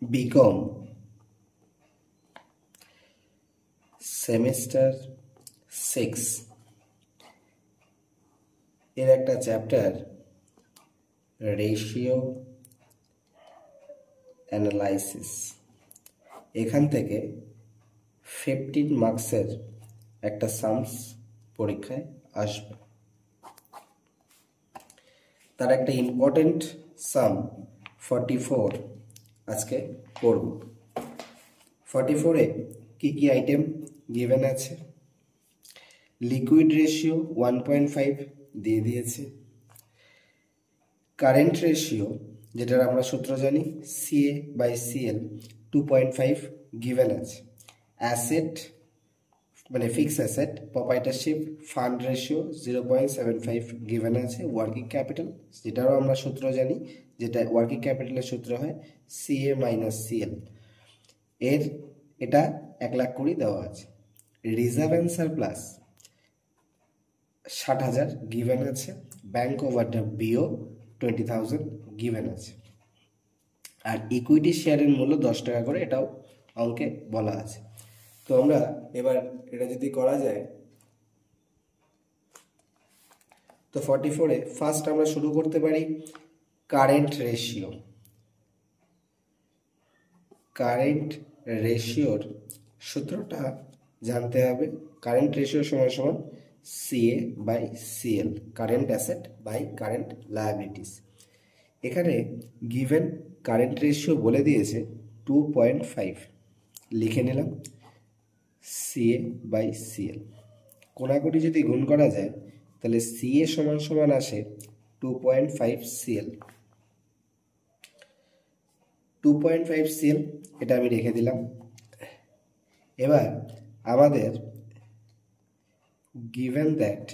BCom semester 6 এর একটা chapter ratio analysis. এখান থেকে 15 মার্কসের একটা সামস পরীক্ষায় আসবে। তার একটা ইম্পর্টেন্ট সাম 44 আজকে করব। 44-এ কি কি আইটেম গিভেন আছে? লিকুইড রেশিও 1.5 দিয়ে দিয়েছে। কারেন্ট রেশিও, যেটার আমরা সূত্র জানি CA/CL 2.5 গিভেন আছে। অ্যাসেট মানে fixed asset proprietorship fund ratio 0.75 given আছে। ওয়ার্কিং ক্যাপিটাল, যেটারও আমরা সূত্র জানি, যেটা ওয়ার্কিং ক্যাপিটালের সূত্র হয় CA-CL। এটা 1,20,000 দেওয়া আছে। রিজার্ভ অ্যান্ড সারপ্লাস 60,000 গিভেন আছে। ব্যাংক ওভারড্রাফট BO 20,000 গিভেন আছে। আর ইকুইটি শেয়ারের মূল্য 10 টাকা করে, এটাও অঙ্কে বলা আছে। তো আমরা এবার এটা যদি করা যায়, তো 44-এ ফার্স্ট আমরা শুরু করতে পারি কারেন্ট রেশিও। কারেন্ট রেশিওর সূত্রটা জানতে হবে। কারেন্ট রেশিও সমান সমান CA/CL, current asset by current liabilities. এখানে গিভেন কারেন্ট রেশিও বলে দিয়েছে 2.5, লিখে নিলাম CA/CL। কোনাকুটি যদি গুণ করা যায় তাহলে CA সমান সমান আসে 2.5 CL। 2.5 CL এটা আমি রেখে দিলাম। এবার আমাদের given that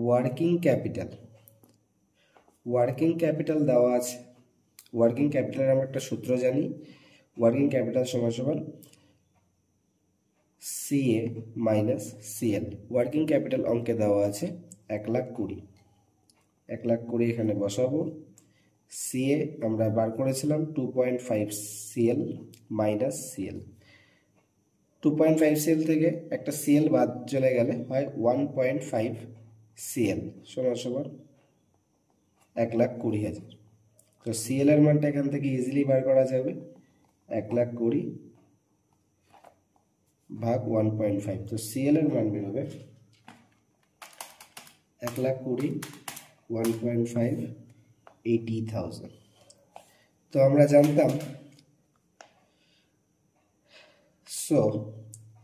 working capital দেওয়া আছে। ওয়ার্কিং ক্যাপিটালের আমরা একটা সূত্র জানি, ওয়ার্কিং ক্যাপিটাল সমান সমান CA-CL। ওয়ার্কিং ক্যাপিটাল অঙ্কে দেওয়া আছে 1,20,000। 1,20,000 এখানে বসাবো। CA আমরা বার করেছিলাম 2.5 CL মাইনাস CL। 2.5 CL থেকে একটা CL বাদ চলে গেলে হয় 1.5 CL সমান সমান 1,20,000। তো CL এর মানটা এখান থেকে ইজিলি বার করা যাবে, 1,20,000 ভাগ 1.5। তো CL এর মান বেরোবে 1,20,000 1.5 80,000। তো আমরা জানতাম,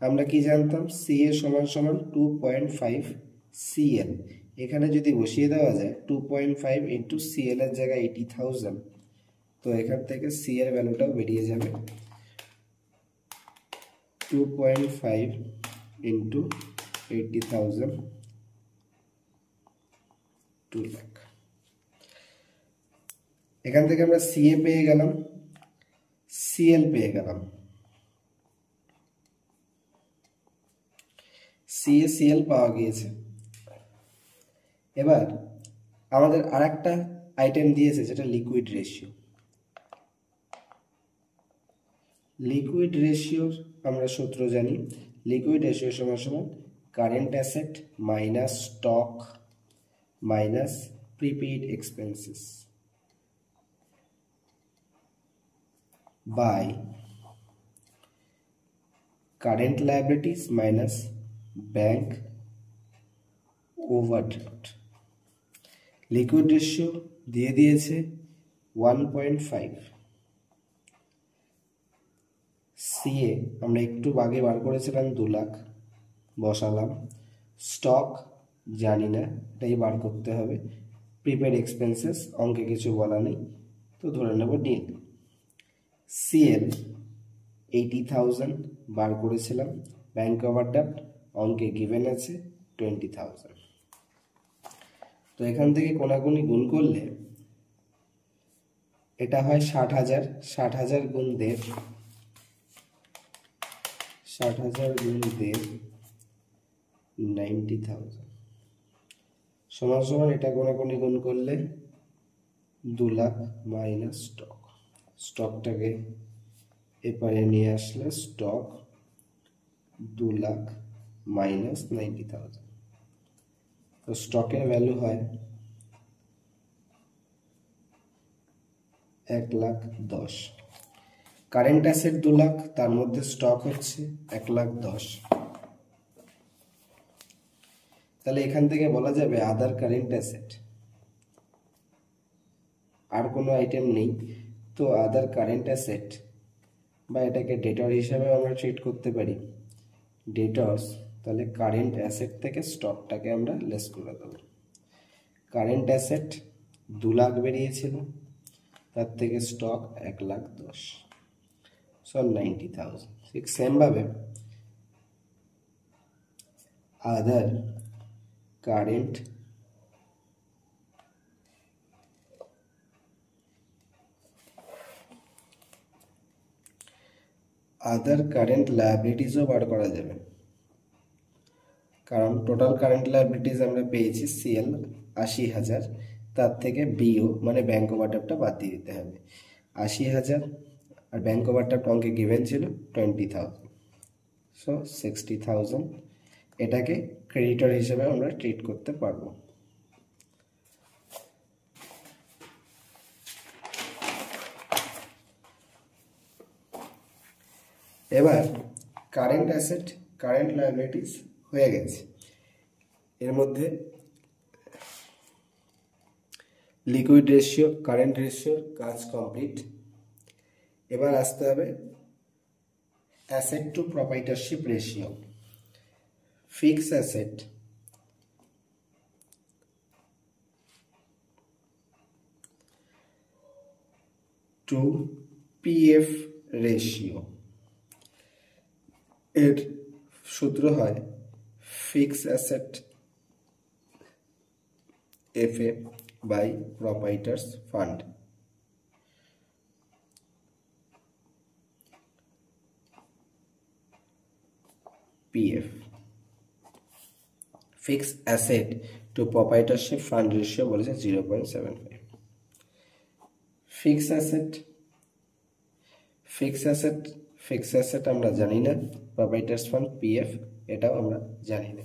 আমরা কি জানতাম? CA সমান সমান 2.5 CL। এখানে যদি বসিয়ে দেওয়া যায় 2.5 ইন্টু CL এর জায়গায় 80,000, তো এখান থেকে C এর ভ্যালুটাও বেরিয়ে যাবে 2.5 ইন্টু 80,000 2 লাখ। এখান থেকে আমরা CA পেয়ে গেলাম, CL পেয়ে গেলাম। CA/CL পাওয়া গিয়েছে। এবার আমাদের আরেকটা আইটেম দিয়েছে, যেটা লিকুইড রেশিও। লিকুইড রেশিওর আমরা সূত্র জানি, লিকুইড রেশিও সমান সমান current asset minus stock minus prepaid expenses by current liabilities minus bank overdraft. Liquid ratio দিয়ে দিয়েছে 1.5। CA আমরা একটু আগে বার করেছিলাম 2 লাখ, বসালাম। স্টক জানি না, এটাই বার করতে হবে। প্রিপেড এক্সপেন্সেস অঙ্কে কিছু বলা নেই, তো ধরে নেব ডিল। CL 80,000 বার করেছিলাম। ব্যাংক ওভারড্রাফট অঙ্কে গিভেন আছে 20,000। তো এখান থেকে কোনাকুনি গুণ করলে এটা হয় 60,000। 60,000 গুণ 1.5, 60,000 গুণ 1.5 90,000 সমান সমান এটা কোনাকুনি গুণ করলে 2 লাখ মাইনাস স্টক স্টকটাকে এপারে নিয়ে আসলে স্টক 2 লাখ মাইনাস 90,000, তো স্টকের ভ্যালু হয় 1,10,000। কারেন্ট অ্যাসেট 2 লাখ, তার মধ্যে স্টক হচ্ছে 1,10,000। তাহলে এখান থেকে বলা যাবে আদার কারেন্ট অ্যাসেট, আর কোনো আইটেম নেই, তো আদার কারেন্ট অ্যাসেট বা এটাকে ডেটর হিসাবে আমরা ট্রিট করতে পারি, ডেটর্স। তাহলে কারেন্ট অ্যাসেট থেকে স্টকটাকে আমরা লেস করে দেবো। কারেন্ট অ্যাসেট 2 লাখ বেরিয়েছিল, তার থেকে স্টক 1,10,000, সো 90,000। ঠিক সেমভাবে আদার কারেন্ট লায়াবিলিটিসও বার করা যাবে, কারণ টোটাল কারেন্ট লায়াবিলিটিস আমরা পেয়েছি সিএল 80,000, তার থেকে বিও মানে ব্যাংক ওভারড্রাফটটা বাদ দিয়ে দিতে হবে 80,000, আর ব্যাংক ওভারড্রাফট অঙ্কে গিভেন ছিল 20,000, সো 60,000। এটাকে ক্রেডিটর হিসেবে আমরা ট্রিট করতে পারবো। এবার কারেন্ট অ্যাসেট কারেন্ট লায়াবিলিটিস হয়ে গেছে, এর মধ্যে লিকুইড রেশিও কারেন্ট রেশিওর কাজ কমপ্লিট। এবার আসতে হবে asset to proprietorship ratio. Fix asset to PF ratio, এর সূত্র হয় fix asset FA by proprietors fund. PF fix asset to proprietorship fund ratio বলেছে 0.75। ফিক্স অ্যাসেট আমরা জানি না, প্রপাইটার্স ফান্ড পিএফ এটাও আমরা জানি না।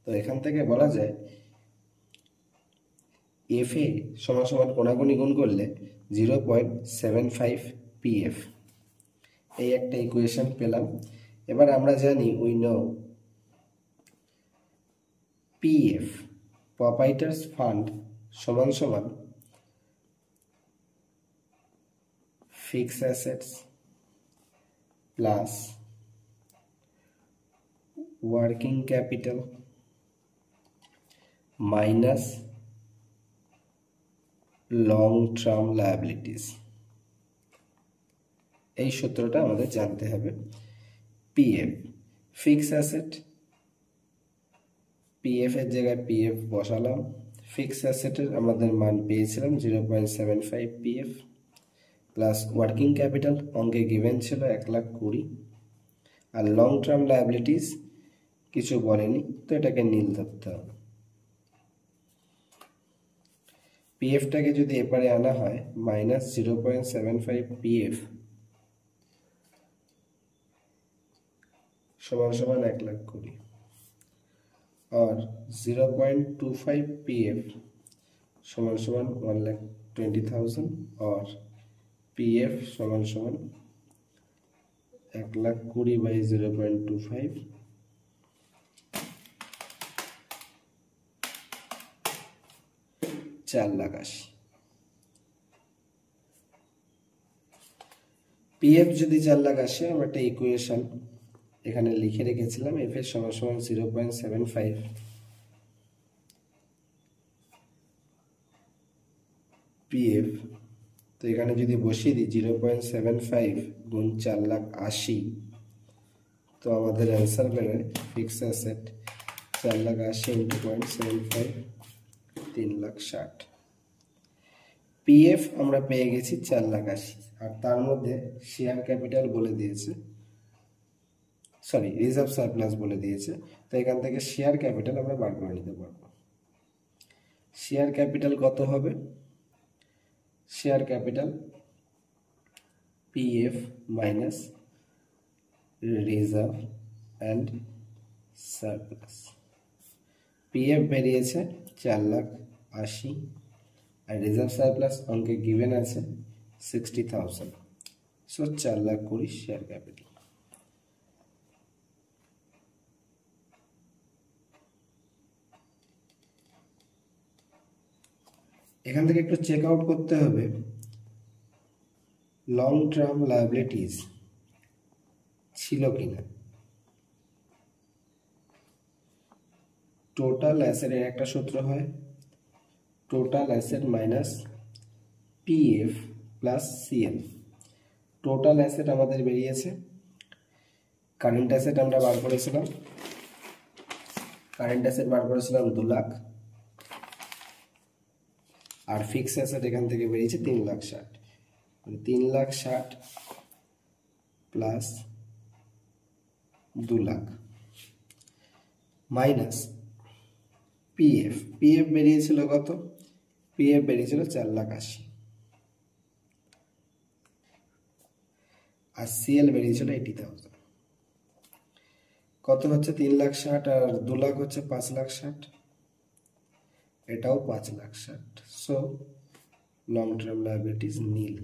তো এখান থেকে বলা যায় এফ এ সমান সমান কোনাগুনি গুণ করলে 0.75 পিএফ, এই একটা ইকুয়েশন পেলাম। এবার আমরা জানি উই নো পিএফ প্রপাইটার্স ফান্ড সমান সমান fix assets plus working capital minus long term liabilities. এই সূত্রটা আমাদের জানতে হবে। পিএফ ফিক্স অ্যাসেট, পিএফ এর জায়গায় পিএফ বসালাম, ফিক্স অ্যাসেটের আমাদের মান পেয়েছিলাম 0.75 পিএফ প্লাস ওয়ার্কিং ক্যাপিটাল অঙ্কে গিভেন ছিল 1,20,000, আর লং টার্ম লায়াবিলিটিস কিছু বলেনি, তো এটাকে নীল ধরতে হবে। পিএফটাকে যদি এপারে আনা হয় মাইনাস 0.75 পিএফ সমান সমান 1,20,000, और 0.25 पीएफ समान समान 1,20,000 और पीएफ समान समान 1,20,000 बाई 0.25 4,80,000। पीएफ যদি 4,80,000 আমরা একটা ইকুয়েশন এখানে লিখে রেখেছিলাম, এফ এর সমান সমান 0.75 পিএফ, তো এখানে যদি বসিয়ে দিই 0.75 গুণ 4,80,000, তো আমাদের অ্যান্সার বেরোয় ফিক্স অ্যাসেট 4,80,000 ইন্টু 0.75 3,60,000। পিএফ আমরা পেয়ে গেছি 4,80,000, আর তার মধ্যে শেয়ার ক্যাপিটাল বলে দিয়েছে, সরি রিজার্ভ সারপ্লাস বলে দিয়েছে, তো এখান থেকে শেয়ার ক্যাপিটাল আমরা বার করে নিতে পারবো। শেয়ার ক্যাপিটাল কত হবে? Share capital PF minus reserve and surplus. PF বেরিয়েছে 4,80,000 আর রিজার্ভ সারপ্লাস অঙ্কে গিভেন আছে 60,000। So 4,20,000 share capital. এখান থেকে একটু চেক আউট করতে হবে লং টার্ম লায়াবিলিটিস ছিল কিনা। টোটাল অ্যাসেটের একটা সূত্র হয় total asset minus PF plus CL। Total asset আমাদের বেরিয়েছে, কারেন্ট অ্যাসেট আমরা বার করেছিলাম, 2 লাখ, আর ফিক্স অ্যাসেট এখান থেকে বেরিয়েছে 3,60,000। 3,60,000 প্লাস 2 লাখ মাইনাস PF বেরিয়েছিল কত? PF বেরিয়েছিল 4,80,000 আর CL বেরিয়েছিল 80,000। কত হচ্ছে? 3,60,000 আর 2 লাখ হচ্ছে 5,60,000, এটাও 5,60,000। সো লং টার্ম লায়াবিলিটিস নীল।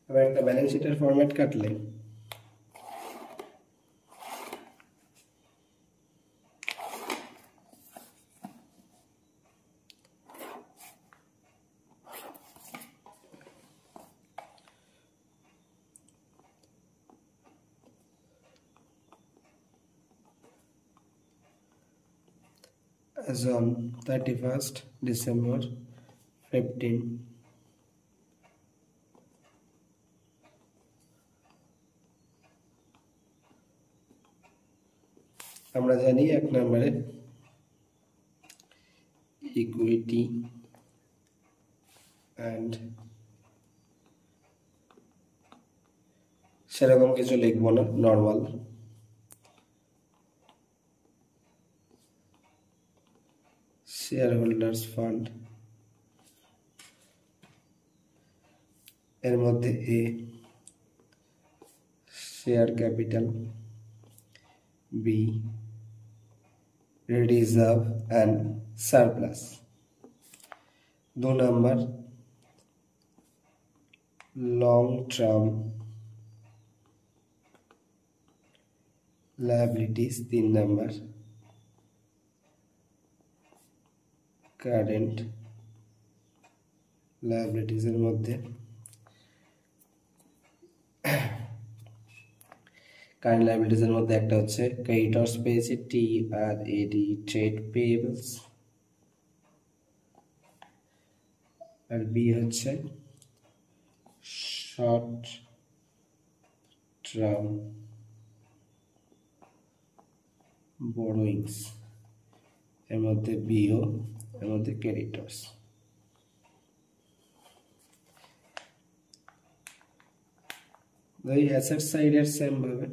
এবার একটা ব্যালেন্স শিটের ফরম্যাট কাটলে as on 31st December 15, আমরা জানি 1 নম্বরে ইকুইটি অ্যান্ড সেরকম কিছু লিখবো না, নর্মাল। শেয়ার হোল্ডার্স ফান্ড, এর মধ্যে A share capital, B reserve and surplus. 2 number long term liabilities. 3 number current liabilities. এর মধ্যে কারেন্ট লায়াবিলিটিস এর মধ্যে একটা হচ্ছে ক্রেডিটর্স পেয়েছি TRAD ট্রেড পেয়েবলস, আর B হচ্ছে শর্ট টার্ম borrowings, এর মধ্যে BO, এর মধ্যে ক্রেডিটর্স। এই অ্যাসেট সাইডের সেম ভাবে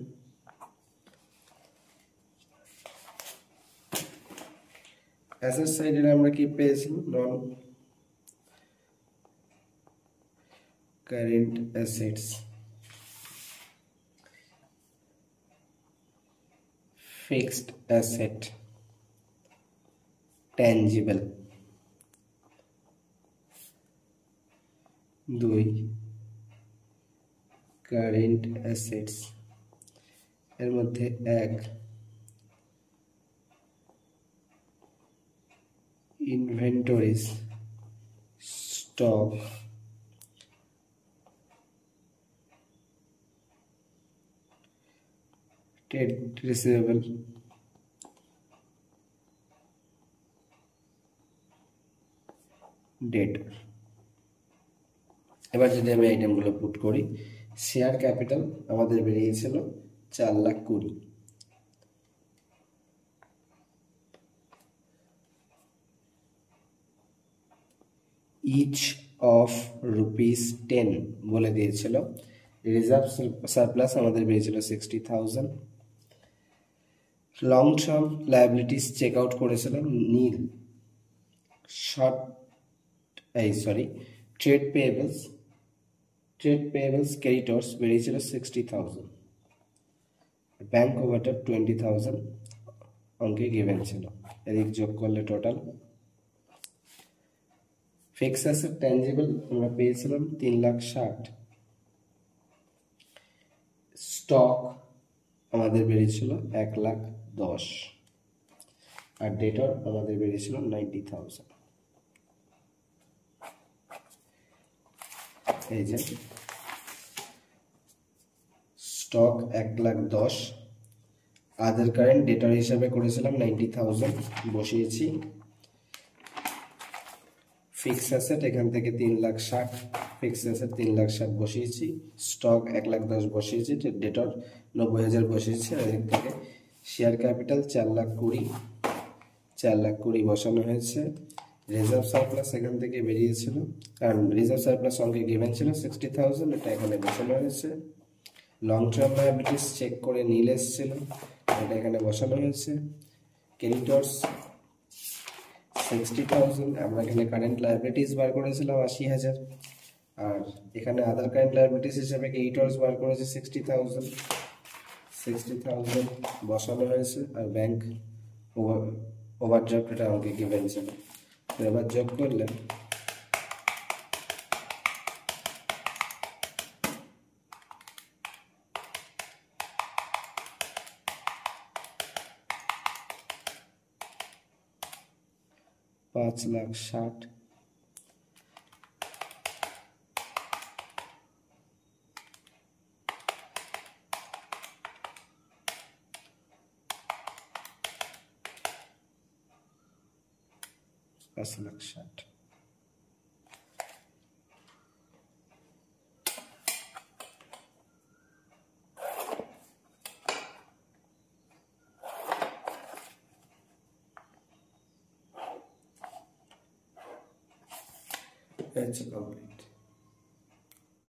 অ্যাসেট সাইডের আমরা কি পেয়েছি? নন current assets, fixed asset, tangible. 2 current assets, এর মধ্যে 1 ইনভেন্টরিজ, স্টক, ট্রেড রিসিভেবল, ডেটর। এবার যদি আমি আইটেমগুলো পুট করি, শেয়ার ক্যাপিটাল আমাদের বেরিয়েছিল 4,20,000, ইচ অফ ₹10 বলে দিয়েছিল। রিজার্ভ সারপ্লাস আমাদের বেরিয়েছিল 60,000। Long term liabilities check out করেছিলাম nil. Short trade payables creditors বেরিয়েছিল 60,000। ব্যাংক ওভারড্রাফট 20,000 অঙ্কে গিভেন ছিল। এদিক যোগ করলে টোটাল ফিক্স অ্যাসেট ট্যানজিবল আমরা পেয়েছিলাম 3,60,000। স্টক আমাদের বেরিয়েছিল 1,10,000 আর ডেটর আমাদের বেরিয়েছিল 90,000। এই যে স্টক 1,10,000, আদার কারেন্ট ডেটার হিসাবে করেছিলাম 90,000 বসিয়েছি। ফিক্স অ্যাসেট এখান থেকে 3,60,000, ফিক্স অ্যাসেট 3,60,000 বসিয়েছি, স্টক 1,10,000 বসিয়েছি, ডেটর 90,000 বসিয়েছি। আর এর থেকে শেয়ার ক্যাপিটাল 4,20,000 বসানো হয়েছে। রিজার্ভ সারপ্লাস এখান থেকে বেরিয়েছিল, কারণ রিজার্ভ সারপ্লাস অঙ্কে গিভেন ছিল 60,000, এটা এখানে বসানো হয়েছে। লং টার্ম লায়াবিলিটিস চেক করে নীল এসেছিল, এটা এখানে বসানো হয়েছে। ক্রেডিটর্স 60,000, আমরা এখানে কারেন্ট লায়াবিলিটিস বার করেছিলাম 80,000, আর এখানে আদার কারেন্ট লায়াবিলিটিস হিসেবে ক্রেডিটর্স বার করেছে 60,000 বসানো হয়েছে। আর ব্যাংক ওভারড্রাফট এটা আমাকে গিভেন ছিল। এবার যোগ করলে $5,60,000। $5,60,000। That's complete.